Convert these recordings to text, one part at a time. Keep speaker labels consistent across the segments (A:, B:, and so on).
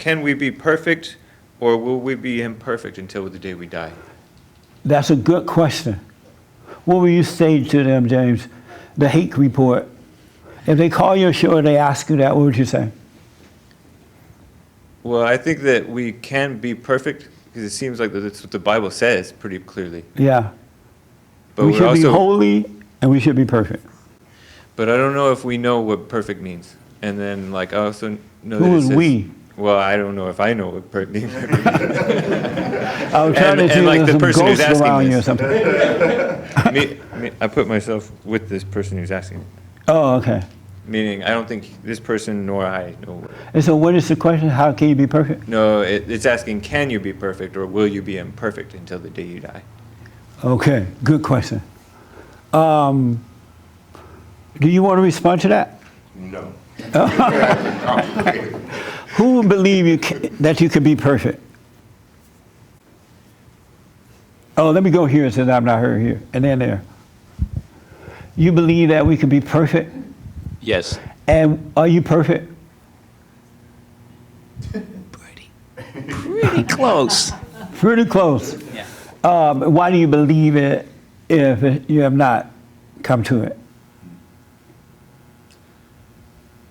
A: can we be perfect, or will we be imperfect until the day we die?
B: That's a good question. What will you say to them, James? The hate report. If they call you show and they ask you that, what would you say?
A: Well, I think that we can be perfect because it seems like that's what the Bible says pretty clearly.
B: Yeah.
A: But
B: we should be holy and we should be perfect.
A: But I don't know if we know what perfect means. And then, like, I also know
B: Who
A: that it
B: is
A: says,
B: we?
A: Well, I don't know if I know what perfect means.
B: I was trying to see
A: and like
B: there's
A: the
B: some
A: person who's
B: ghosts around
A: asking
B: you or
A: this.
B: something.
A: I put myself with this person who's asking.
B: Oh, okay.
A: Meaning, I don't think this person nor I know.
B: And so what is the question? How can you be perfect?
A: No, it's asking, can you be perfect, or will you be imperfect until the day you die?
B: Okay, good question. Do you want to respond to that?
C: No.
B: Who would believe that you could be perfect? Oh, let me go here since I'm not heard here. And then there. You believe that we can be perfect?
D: Yes.
B: And are you perfect?
D: Pretty close.
B: Pretty close.
D: Yeah.
B: Why do you believe it if you have not come to it?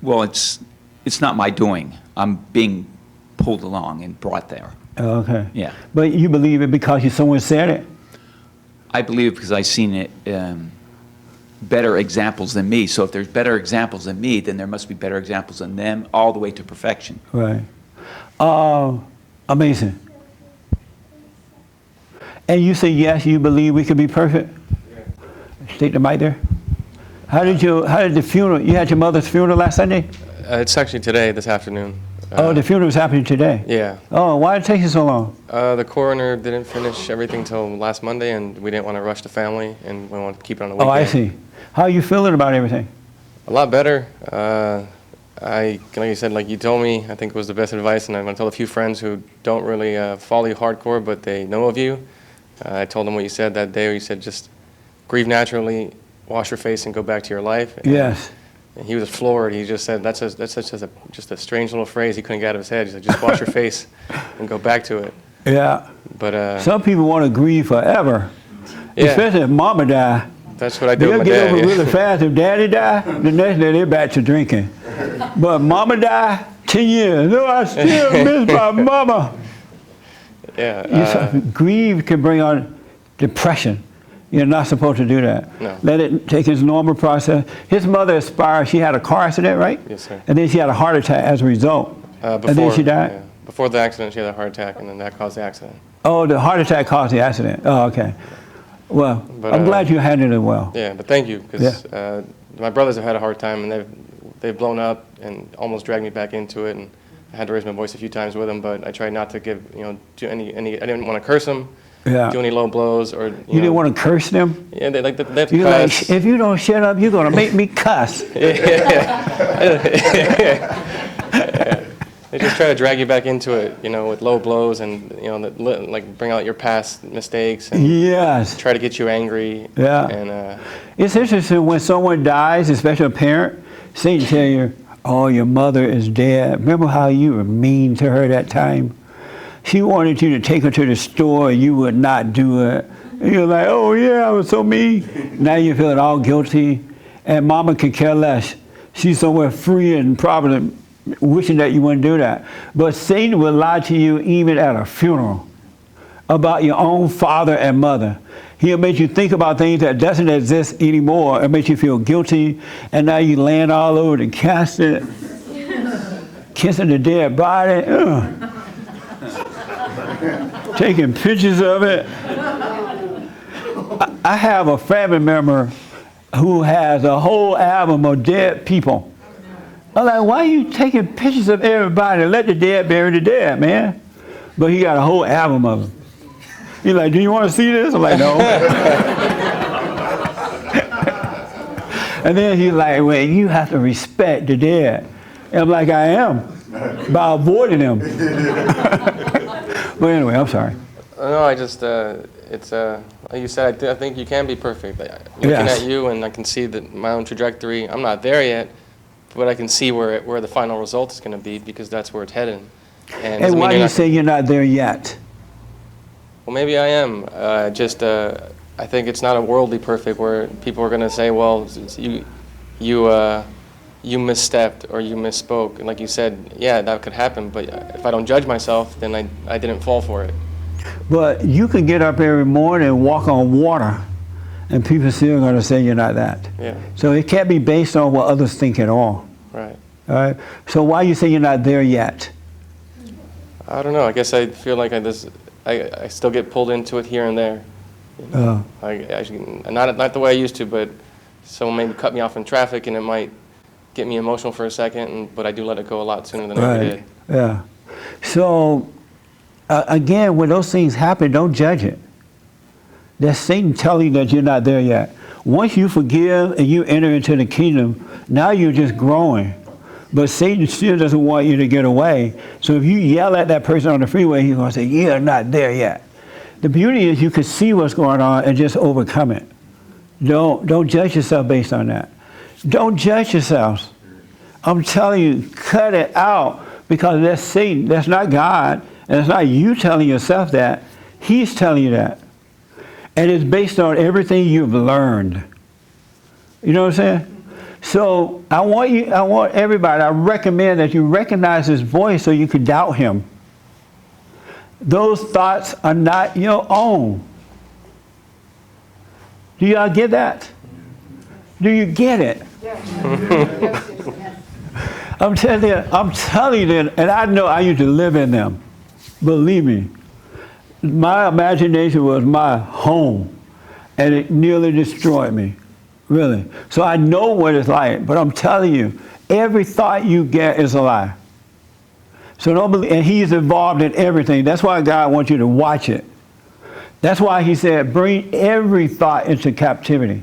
D: Well, it's not my doing. I'm being pulled along and brought there.
B: Okay.
D: Yeah.
B: But you believe it because someone said it?
D: I believe because I've seen it, better examples than me. So if there's better examples than me, then there must be better examples than them, all the way to perfection.
B: Right. Amazing. And you say yes, you believe we could be perfect? Yeah. Take the mic there. How did the funeral, you had your mother's funeral last Sunday?
E: It's actually today, this afternoon.
B: Oh, the funeral was happening today?
E: Yeah.
B: Oh, why did it take you so long?
E: The coroner didn't finish everything till last Monday, and we didn't want to rush the family, and we wanted to keep it on the weekend.
B: Oh, I see. How are you feeling about everything?
E: A lot better. Like you said, like you told me, I think it was the best advice, and I'm going to tell a few friends who don't really follow you hardcore, but they know of you. I told them what you said that day. You said just grieve naturally, wash your face, and go back to your life.
B: Yes.
E: And he was floored. He just said, that's just a strange little phrase he couldn't get out of his head. He said, just wash your face and go back to it.
B: Yeah.
E: But
B: some people want to grieve forever,
E: yeah.
B: Especially if mama die.
E: That's what I do with my
B: dad. They'll get over really
E: yeah.
B: fast. If daddy die, the next day they're back to drinking. But mama die, 10 years. No, I still miss my mama.
E: Yeah.
B: Grieve can bring on depression. You're not supposed to do that.
E: No.
B: Let it take its normal process. His mother expired. She had a car accident, right?
E: Yes, sir.
B: And then she had a heart attack as a result. And then she died?
E: Yeah. Before the accident, she had a heart attack, and then that caused the accident.
B: Oh, the heart attack caused the accident. Oh, okay. Well,
E: But,
B: I'm glad you handled it well.
E: Yeah, but thank you, because my brothers have had a hard time, and they've blown up and almost dragged me back into it, and I had to raise my voice a few times with them, but I tried not to give, do any I didn't want to curse them, do any low blows, or,
B: You didn't want to curse them?
E: Yeah, they have to
B: You're
E: cuss.
B: like, if you don't shut up, you're going to make me cuss.
E: They just try to drag you back into it, with low blows and, like bring out your past mistakes and
B: Yes.
E: try to get you angry.
B: Yeah.
E: And
B: It's interesting when someone dies, especially a parent, Satan tell you, oh, your mother is dead. Remember how you were mean to her that time? She wanted you to take her to the store and you would not do it. And you're like, oh yeah, I was so mean. Now you're feeling all guilty. And mama could care less. She's somewhere free and probably wishing that you wouldn't do that. But Satan will lie to you even at a funeral about your own father and mother. He'll make you think about things that doesn't exist anymore and make you feel guilty. And now you laying all over the casket, kissing the dead body, taking pictures of it. I have a family member who has a whole album of dead people. I'm like, why are you taking pictures of everybody? Let the dead bury the dead, man. But he got a whole album of them. He's like, do you want to see this? I'm like, no. And then he's like, well, you have to respect the dead. And I'm like, I am, by avoiding them. But anyway, I'm sorry.
E: No, I just, it's, like you said, I think you can be perfect. Looking at you, and I can see that my own trajectory, I'm not there yet, but I can see where the final result is going to be, because that's where it's heading. And
B: And
E: doesn't
B: why
E: mean
B: do
E: you're
B: you
E: not-
B: say you're not there yet?
E: Well, maybe I am. I think it's not a worldly perfect where people are going to say, well, you misstepped or you misspoke. And like you said, yeah, that could happen. But if I don't judge myself, then I didn't fall for it.
B: But you can get up every morning and walk on water, and people still going to say you're not that.
E: Yeah,
B: So it can't be based on what others think at all.
E: right.
B: All right. So why you say you're not there yet?
E: I don't know. I guess I feel like I still get pulled into it here and there. I actually, not the way I used to, but someone maybe cut me off in traffic and it might get me emotional for a second, but I do let it go a lot sooner than I ever did.
B: Yeah. So again, when those things happen, don't judge it. That's Satan telling you that you're not there yet. Once you forgive and you enter into the kingdom, now you're just growing. But Satan still doesn't want you to get away. So if you yell at that person on the freeway, he's going to say, you're not there yet. The beauty is you can see what's going on and just overcome it. Don't judge yourself based on that. Don't judge yourselves. I'm telling you, cut it out, because that's Satan. That's not God. And it's not you telling yourself that. He's telling you that. And it's based on everything you've learned. You know what I'm saying? So I want everybody, I recommend that you recognize his voice so you can doubt him. Those thoughts are not your own. Do y'all get that? Do you get it? I'm telling you, and I know I used to live in them. Believe me. My imagination was my home, and it nearly destroyed me. Really. So I know what it's like, but I'm telling you, every thought you get is a lie. So don't believe, and he's involved in everything. That's why God wants you to watch it. That's why he said, bring every thought into captivity.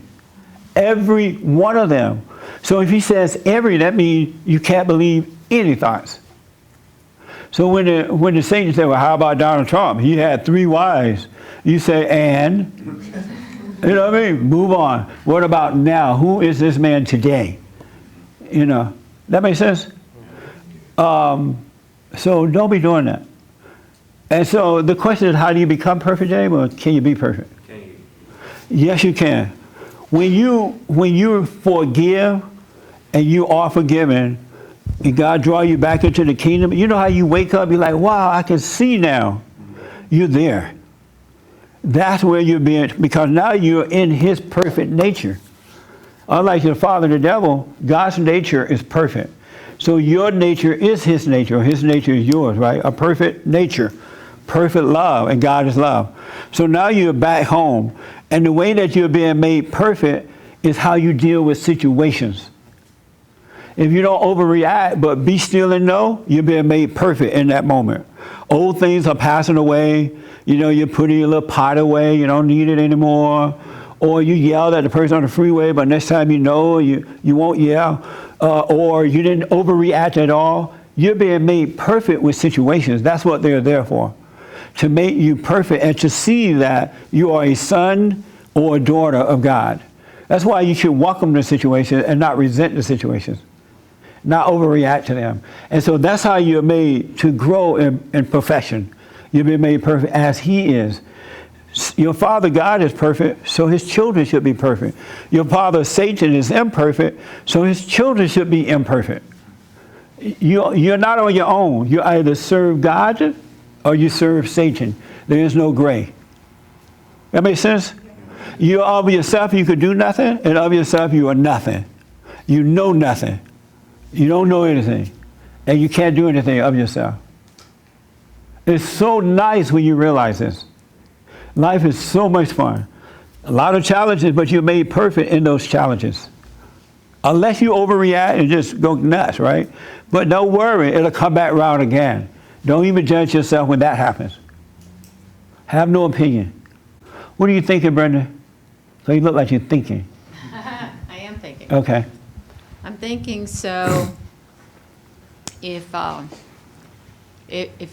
B: Every one of them. So if he says every, that means you can't believe any thoughts. So when the Satan said, well, how about Donald Trump? He had 3 wives. You say, and? You know what I mean? Move on. What about now? Who is this man today? You know, that makes sense? So don't be doing that. And so the question is, how do you become perfect, James, or can you be perfect? Can you? Yes, you can. When you forgive and you are forgiven, and God draw you back into the kingdom, you know how you wake up, you're like, wow, I can see now. You're there. That's where you're being, because now you're in his perfect nature. Unlike your father, the devil, God's nature is perfect. So your nature is his nature, or his nature is yours, right? A perfect nature, perfect love, and God is love. So now you're back home, and the way that you're being made perfect is how you deal with situations. If you don't overreact, but be still and know, you're being made perfect in that moment. Old things are passing away. You know, you're putting your little pot away. You don't need it anymore. Or you yelled at the person on the freeway, but next time you know, you won't yell. Or you didn't overreact at all. You're being made perfect with situations. That's what they're there for. To make you perfect and to see that you are a son or a daughter of God. That's why you should welcome the situation and not resent the situations. Not overreact to them. And so that's how you're made to grow in perfection. You've been made perfect as he is. Your father God is perfect, so his children should be perfect. Your father Satan is imperfect, so his children should be imperfect. You're not on your own. You either serve God or you serve Satan. There is no gray. That makes sense? You're of yourself, you could do nothing, and of yourself, you are nothing. You know nothing. You don't know anything, and you can't do anything of yourself. It's so nice when you realize this. Life is so much fun. A lot of challenges, but you're made perfect in those challenges. Unless you overreact and just go nuts, right? But don't worry, it'll come back around again. Don't even judge yourself when that happens. Have no opinion. What are you thinking, Brenda? So you look like you're thinking.
C: I am thinking.
B: Okay.
C: I'm thinking, so if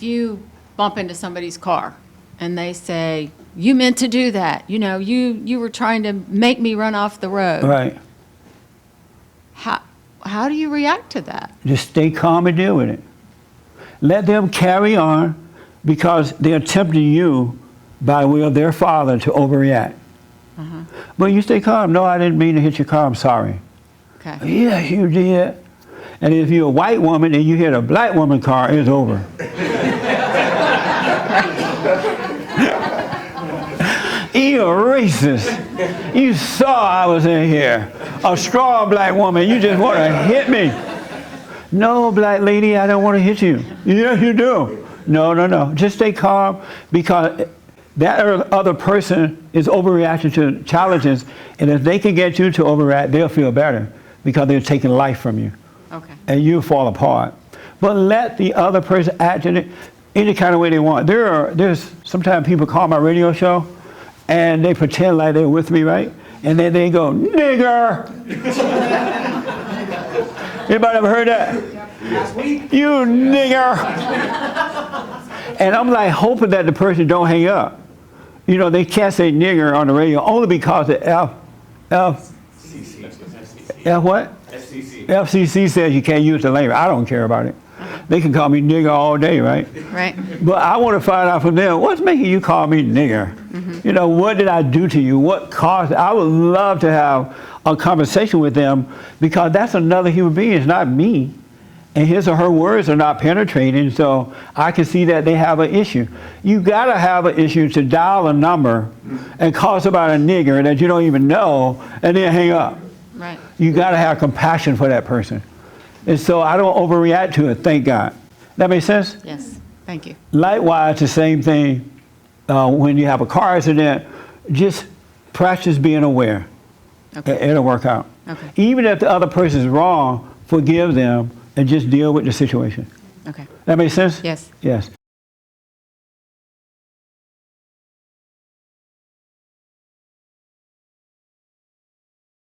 C: you bump into somebody's car and they say, you meant to do that, you know, you were trying to make me run off the road.
B: Right.
C: How do you react to that?
B: Just stay calm and deal with it. Let them carry on because they're tempting you by way of their father to overreact. But you stay calm. No, I didn't mean to hit your car. I'm sorry.
C: Okay.
B: Yeah, you did. And if you're a white woman and you hit a black woman car, it's over. You racist. You saw I was in here. A strong black woman, you just want to hit me. No, black lady, I don't want to hit you. Yes, you do. No, no, no. Just stay calm because that other person is overreacting to challenges, and if they can get you to overreact, they'll feel better because they're taking life from you.
C: Okay.
B: And you fall apart. But let the other person act in it any kind of way they want. There's sometimes people call my radio show and they pretend like they're with me, right? And then they go, nigger! Anybody ever heard that? You nigger! And I'm like hoping that the person don't hang up. You know, they can't say nigger on the radio only because the F what? FCC says you can't use the language. I don't care about it. They can call me nigger all day, right?
C: Right.
B: But I want to find out from them, what's making you call me nigger? You know, what did I do to you? What caused it? I would love to have a conversation with them because that's another human being. It's not me. And his or her words are not penetrating, so I can see that they have an issue. You got to have an issue to dial a number and call somebody a nigger that you don't even know and then hang up.
C: Right.
B: You got to have compassion for that person. And so I don't overreact to it, thank God. That makes sense?
C: Yes. Thank you.
B: Likewise, the same thing when you have a car accident, just practice being aware.
C: Okay.
B: It'll work out.
C: Okay.
B: Even if the other person is wrong, forgive them and just deal with the situation.
C: Okay.
B: That makes sense?
C: Yes.
B: Yes.